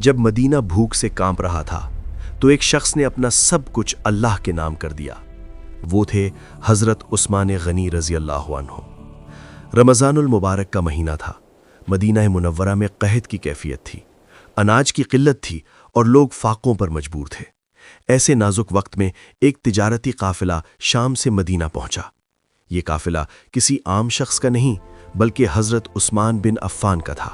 جب مدینہ بھوک سے کانپ رہا تھا تو ایک شخص نے اپنا سب کچھ اللہ کے نام کر دیا۔ وہ تھے حضرت عثمان غنی رضی اللہ عنہ۔ رمضان المبارک کا مہینہ تھا۔ مدینہ منورہ میں قحط کی کیفیت تھی، اناج کی قلت تھی اور لوگ فاقوں پر مجبور تھے۔ ایسے نازک وقت میں ایک تجارتی قافلہ شام سے مدینہ پہنچا۔ یہ قافلہ کسی عام شخص کا نہیں بلکہ حضرت عثمان بن عفان کا تھا۔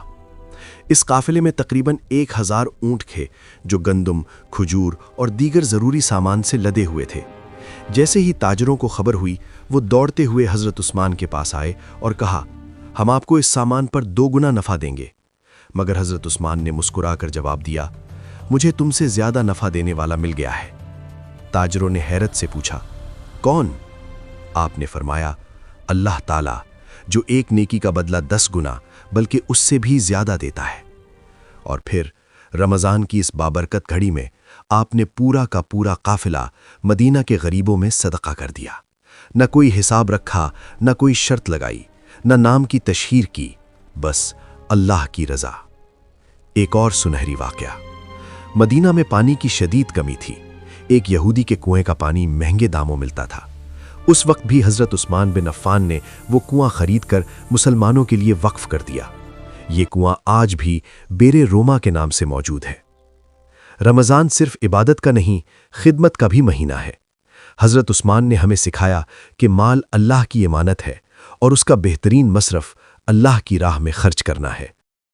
اس قافلے میں تقریباً 1000 اونٹ تھے جو گندم، کھجور اور دیگر ضروری سامان سے لدے ہوئے تھے۔ جیسے ہی تاجروں کو خبر ہوئی، وہ دوڑتے ہوئے حضرت عثمان کے پاس آئے اور کہا، ہم آپ کو اس سامان پر 2 گنا نفع دیں گے۔ مگر حضرت عثمان نے مسکرا کر جواب دیا، مجھے تم سے زیادہ نفع دینے والا مل گیا ہے۔ تاجروں نے حیرت سے پوچھا، کون؟ آپ نے فرمایا، اللہ تعالیٰ، جو ایک نیکی کا بدلہ 10 گنا بلکہ اس سے بھی زیادہ دیتا ہے۔ اور پھر رمضان کی اس بابرکت گھڑی میں آپ نے پورا کا پورا قافلہ مدینہ کے غریبوں میں صدقہ کر دیا۔ نہ کوئی حساب رکھا، نہ کوئی شرط لگائی، نہ نام کی تشہیر کی، بس اللہ کی رضا۔ ایک اور سنہری واقعہ۔ مدینہ میں پانی کی شدید کمی تھی۔ ایک یہودی کے کنویں کا پانی مہنگے داموں ملتا تھا۔ اس وقت بھی حضرت عثمان بن عفان نے وہ کنواں خرید کر مسلمانوں کے لیے وقف کر دیا۔ یہ کنواں آج بھی بیر روما کے نام سے موجود ہے۔ رمضان صرف عبادت کا نہیں، خدمت کا بھی مہینہ ہے۔ حضرت عثمان نے ہمیں سکھایا کہ مال اللہ کی امانت ہے اور اس کا بہترین مصرف اللہ کی راہ میں خرچ کرنا ہے۔